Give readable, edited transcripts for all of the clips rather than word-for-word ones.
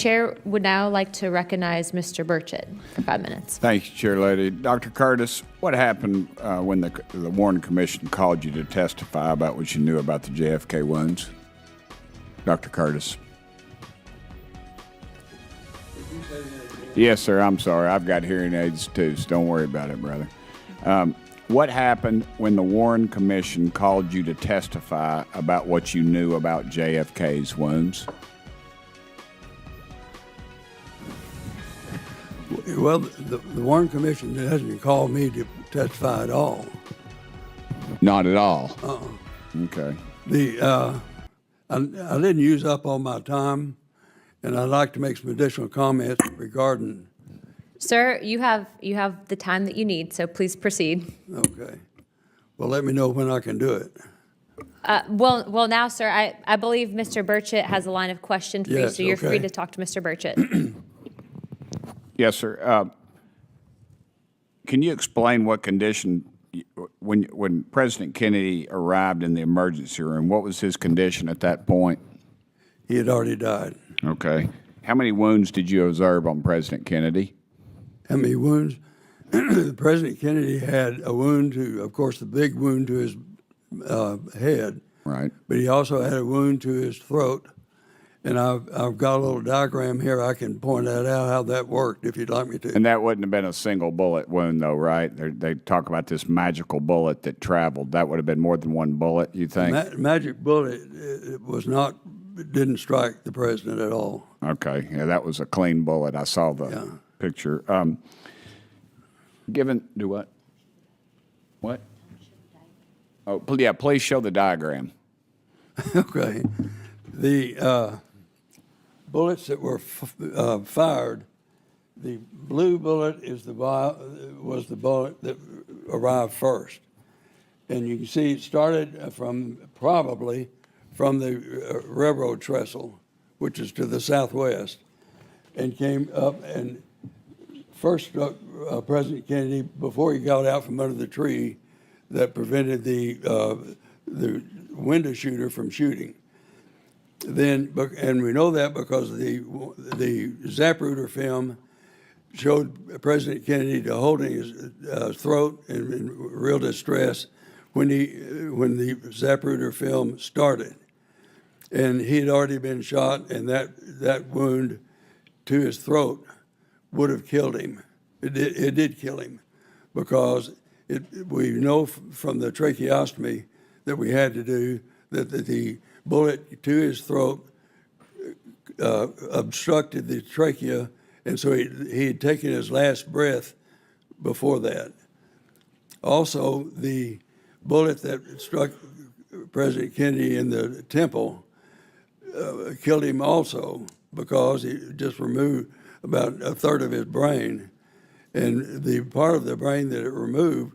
chair would now like to recognize Mr. Burchett for 5 minutes. Thank you, Chair Lady. Dr. Curtis, what happened when the Warren Commission called you to testify about what you knew about the JFK wounds? Dr. Curtis. Yes, sir. I'm sorry. I've got hearing aids too, so don't worry about it, brother. What happened when the Warren Commission called you to testify about what you knew about JFK's wounds? Well, the Warren Commission hasn't called me to testify at all. Not at all. Okay. I didn't use up all my time, and I'd like to make some additional comments regarding. Sir, you have the time that you need, so please proceed. Okay. Well, let me know when I can do it. Well, now, sir, I believe Mr. Burchett has a line of question for you, so you're free to talk to Mr. Burchett. Yes, sir. Can you explain what condition, when President Kennedy arrived in the emergency room, what was his condition at that point? He had already died. Okay. How many wounds did you observe on President Kennedy? How many wounds? President Kennedy had a wound to, of course, the big wound to his head. Right. But he also had a wound to his throat. And I've got a little diagram here. I can point that out, how that worked, if you'd like me to. And that wouldn't have been a single bullet wound, though, right? They talk about this magical bullet that traveled. That would have been more than one bullet, you think? Magic bullet didn't strike the president at all. Okay. Yeah, that was a clean bullet. I saw the picture. Do what? What? Oh, yeah, please show the diagram. Okay. The bullets that were fired, the blue bullet was the bullet that arrived first. And you can see it started probably from the railroad trestle, which is to the southwest, and came up and first struck President Kennedy before he got out from under the tree that prevented the window shooter from shooting. Then, and we know that because the Zapruder film showed President Kennedy holding his throat in real distress when the Zapruder film started, and he had already been shot, and that wound to his throat would have killed him. It did kill him, because we know from the tracheostomy that we had to do that the bullet to his throat obstructed the trachea, and so he had taken his last breath before that. Also, the bullet that struck President Kennedy in the temple killed him also, because he just removed about a third of his brain. And the part of the brain that it removed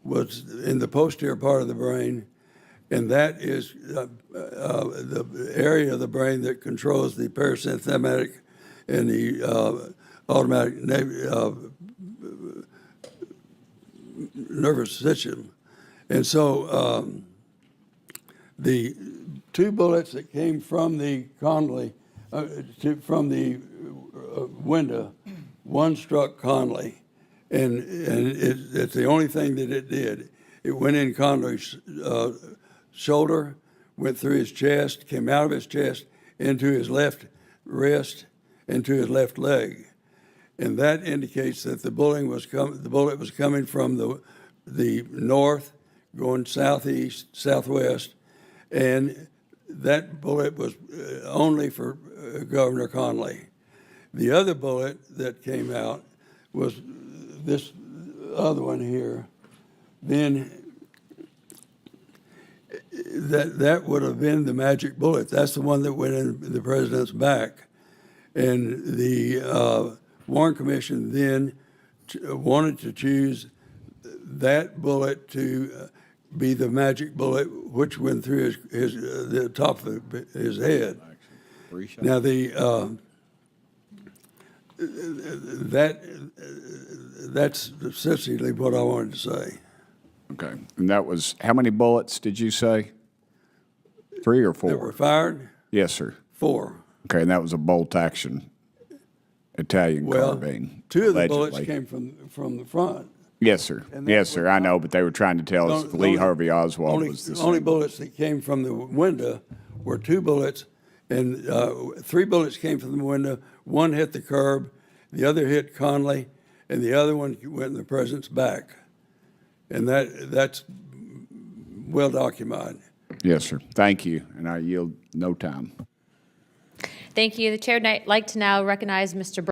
was in the posterior part of the brain, and that is the area of the brain that controls the parasympathetic and the automatic nervous system. And so the two bullets that came from the Conley, from the window, one struck Conley, and it's the only thing that it did. It went in Conley's shoulder, went through his chest, came out of his chest into his left wrist, into his left leg, and that indicates that the bullet was coming from the north, going southeast, southwest, and that bullet was only for Governor Conley. The other bullet that came out was this other one here. Then that would have been the magic bullet. That's the one that went in the president's back. And the Warren Commission then wanted to choose that bullet to be the magic bullet, which went through the top of his head. Now that's essentially what I wanted to say. Okay, and that was, how many bullets did you say? 3 or 4? That were fired? Yes, sir. 4. Okay, and that was a bolt action Italian Well, carbine. two of the bullets allegedly. came from the front. Yes, sir. And that Yes, sir. was I know, not- but they were trying to tell us Lee Harvey Oswald was the only same. bullets that came from the window were two bullets, and three bullets came from the window. One hit the curb, the other hit Conley, and the other one went in the president's back. And that's well documented. Yes, sir. Thank you, and I yield no time. Thank you. The chair would like to now recognize Mr.